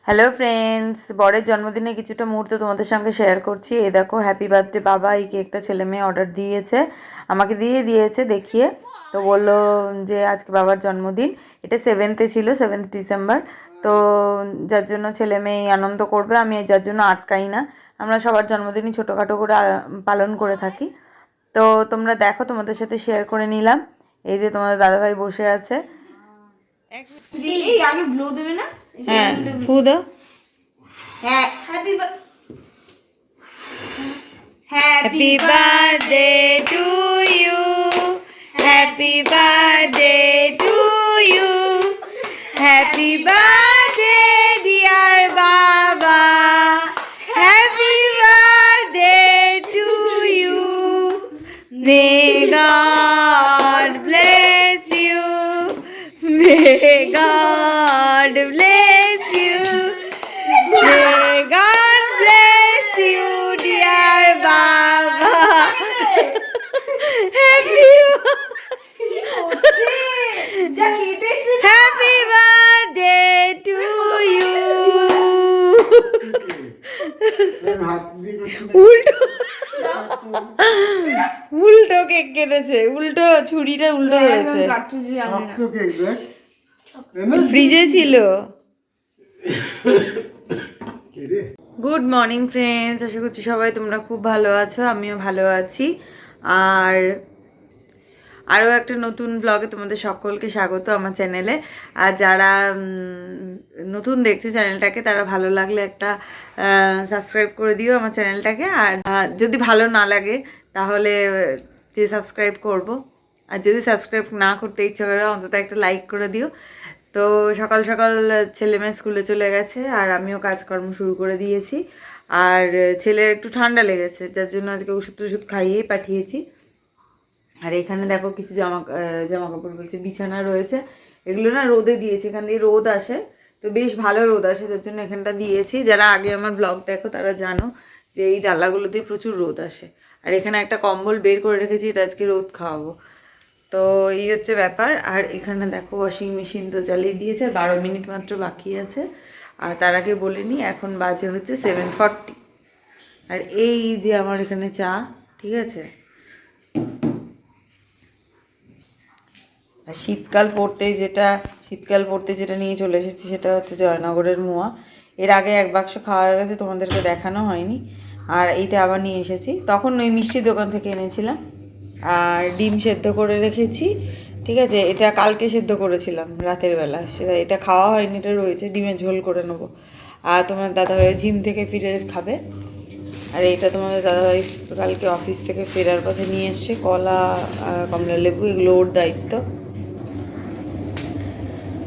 Hello friends, বরের জন্মদিনে কিছুটা মুহূর্ত তোমাদের সঙ্গে শেয়ার করছি। এই দেখো, হ্যাপি বার্থডে বাবা। এই কেকটা ছেলে মেয়ে অর্ডার দিয়েছে, আমাকে দিয়েছে দেখিয়ে। তো বললো যে আজকে বাবার জন্মদিন, এটা 7th ছিল, 7 ডিসেম্বর। তো যার জন্য ছেলে মেয়ে আনন্দ করবে, আমি যার জন্য আটকাই না। আমরা সবার জন্মদিনই ছোটোখাটো করে পালন করে থাকি। তো তোমরা দেখো, তোমাদের সাথে শেয়ার করে নিলাম। এই যে তোমাদের দাদাভাই বসে আছে। আগে ব্লো দেবে না? হ্যাঁ, ফু দাও। হ্যাঁ, Happy birthday to you. Happy birthday to you. Happy birthday dear Baba. Happy birthday to you. May God bless you. May God bless you. May God bless you, dear Baba. Happy birthday to you. উল্টো cake কেটেছে, উল্টো ছুরিটা উল্টো হয়েছে। ফ্রিজে ছিল। Good morning friends, আশা করছি সবাই তোমরা খুব ভালো আছো, আমিও ভালো আছি। আর আরও একটা নতুন ব্লগে তোমাদের সকলকে স্বাগত আমার চ্যানেলে। আর যারা নতুন দেখছো চ্যানেলটাকে, তারা ভালো লাগলে একটা সাবস্ক্রাইব করে দিও আমার চ্যানেলটাকে। আর যদি ভালো না লাগে তাহলে যে সাবস্ক্রাইব করব, আর যদি সাবস্ক্রাইব না করতে ইচ্ছা করে অন্তত একটা লাইক করে দিও। তো সকাল সকাল ছেলেমেয়ে স্কুলে চলে গেছে, আর আমিও কাজকর্ম শুরু করে দিয়েছি। আর ছেলের একটু ঠান্ডা লেগেছে, যার জন্য আজকে ওষুধ খাইয়েই পাঠিয়েছি। আর এখানে দেখো কিছু জামা কাপড় বলছে বিছানা রয়েছে, এগুলো না রোদে দিয়েছি, এখান দিয়ে রোদ আসে, তো বেশ ভালো রোদ আসে, যার জন্য এখানটা দিয়েছি। যারা আগে আমার ব্লগ দেখো তারা জানো যে এই জানলাগুলোতে প্রচুর রোদ আসে। আর এখানে একটা কম্বল বের করে রেখেছি, এটা আজকে রোদ খাওয়াবো। তো এই হচ্ছে ব্যাপার। আর এখানে দেখো ওয়াশিং মেশিন তো চালিয়ে দিয়েছে, 12 মিনিট মাত্র বাকি আছে। আর তার আগে বলে নিই, এখন বাজে হচ্ছে 7:40। আর এই যে আমার এখানে চা, ঠিক আছে। আর শীতকাল পড়তে যেটা নিয়ে চলে এসেছি সেটা হচ্ছে জয়নগরের মোয়া। এর আগে এক বাক্স খাওয়া হয়ে গেছে, তোমাদেরকে দেখানো হয়নি। আর এইটা আবার নিয়ে এসেছি, তখন ওই মিষ্টির দোকান থেকে এনেছিলাম। আর ডিম সেদ্ধ করে রেখেছি, ঠিক আছে। এটা কালকে সেদ্ধ করেছিলাম রাতের বেলা, এটা খাওয়া হয়নি, এটা রয়েছে, ডিমের ঝোল করে নেবো। আর তোমার দাদাভাই জিম থেকে ফিরে খাবে। আর এইটা তোমাদের দাদাভাই কালকে অফিস থেকে ফেরার পথে নিয়ে এসছে, কলা আর কমলা লেবু, এগুলো ওর দায়িত্ব,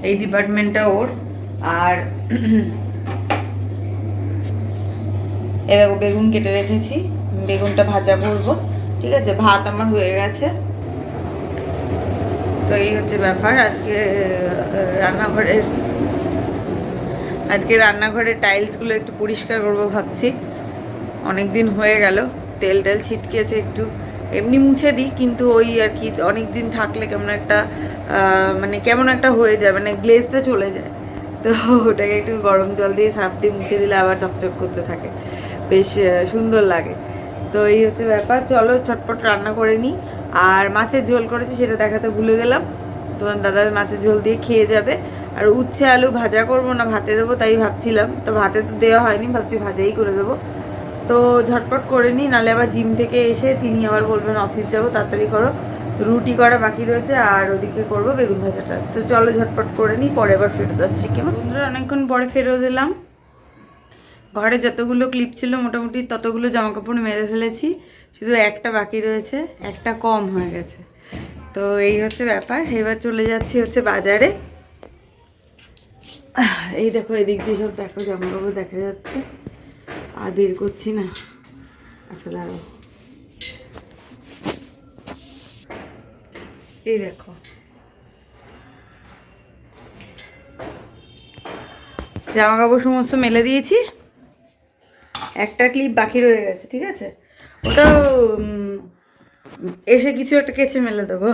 এই ডিপার্টমেন্টটা ওর। আর এ দেখো বেগুন কেটে রেখেছি, বেগুনটা ভাজা করবো, ঠিক আছে। ভাত আমার হয়ে গেছে। তো এই হচ্ছে ব্যাপার। আজকে রান্নাঘরের টাইলসগুলো একটু পরিষ্কার করবো ভাবছি, অনেক দিন হয়ে গেল, তেল ছিটকেছে একটু। এমনি মুছে দিই, কিন্তু ওই আর কি অনেক দিন থাকলে কেমন একটা হয়ে যায়, মানে গ্লেজটা চলে যায়। তো ওটাকে একটু গরম জল দিয়ে সার্ফ দিয়ে মুছে দিলে আবার চকচক করতে থাকে, বেশ সুন্দর লাগে। তো এই হচ্ছে ব্যাপার, চলো ছটপট রান্না করে নিই। আর মাছের ঝোল করেছি, সেটা দেখাতে ভুলে গেলাম। তোমার দাদা মাছের ঝোল দিয়ে খেয়ে যাবে। আর উচ্ছে আলু ভাজা করবো না ভাতে দেবো তাই ভাবছিলাম, তো ভাতে তো দেওয়া হয়নি, ভাবছি ভাজাই করে দেবো। তো ঝটপট করে নিই, নাহলে আবার জিম থেকে এসে তিনি আবার বলবেন অফিস যাবো, তাড়াতাড়ি করো। রুটি করা বাকি রয়েছে, আর ওদিকে করবো বেগুন ভাজাটা। তো চলো ঝটপট করে নিই, পরে আবার ফেরত আসছি। কেমন বন্ধুরা, অনেকক্ষণ পরে ফেরত এলাম। ঘরে যতগুলো ক্লিপ ছিল মোটামুটি ততগুলো জামাকাপড় মেরে ফেলেছি, শুধু একটা বাকি রয়েছে, একটা কম হয়ে গেছে। তো এই হচ্ছে ব্যাপার। এবার চলে যাচ্ছি হচ্ছে বাজারে। এই দেখো, এদিক দিয়ে সব দেখো জামাকাপড় দেখা যাচ্ছে, আর বের করছি না। আচ্ছা দাঁড়াও, এই দেখো জামা কাপড় সমস্ত মেলে দিয়েছি, একটা ক্লিপ বাকি রয়ে গেছে, ঠিক আছে। ওটাও এসে কিছু একটা কেচে মেলে দেবো।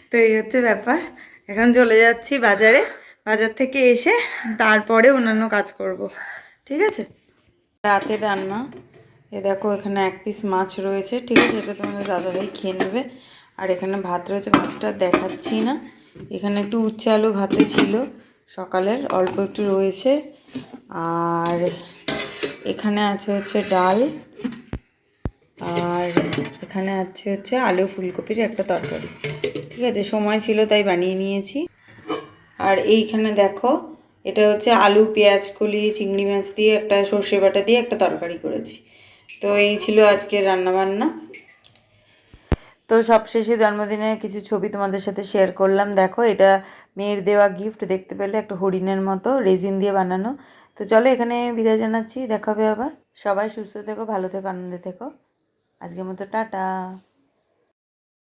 তো এই হচ্ছে ব্যাপার। এখন চলে যাচ্ছি বাজারে, বাজার থেকে এসে তারপরে অন্যান্য কাজ করব, ঠিক আছে। রাতের রান্না, এ দেখো এখানে 1 পিস মাছ রয়েছে, ঠিক আছে, এটা তোমাদের দাদাভাই খেয়ে নেবে। আর এখানে ভাত রয়েছে, ভাতটা দেখাচ্ছি না। এখানে একটু উচ্ছে আলু ভাতে ছিল সকালের, অল্প একটু রয়েছে। আর এখানে আছে হচ্ছে ডাল, আর এখানে আছে হচ্ছে আলু ফুলকপির একটা তরকারি, ঠিক আছে, সময় ছিল তাই বানিয়ে নিয়েছি। আর এইখানে দেখো এটা হচ্ছে আলু পেঁয়াজ কলি চিংড়ি মাছ দিয়ে একটা সর্ষে বাটা দিয়ে একটা তরকারি করেছি। তো এই ছিল আজকের রান্নাবান্না। তো সবশেষে জন্মদিনের কিছু ছবি তোমাদের সাথে শেয়ার করলাম। দেখো এটা মেয়ের দেওয়া গিফট, দেখতে পেলে একটা হরিণের মতো রেজিন দিয়ে বানানো। তো চলো এখানে বিদায় জানাচ্ছি, দেখা হবে আবার। সবাই সুস্থ থেকো, ভালো থেকো, আনন্দে থেকো। আজকের মতো টাটা।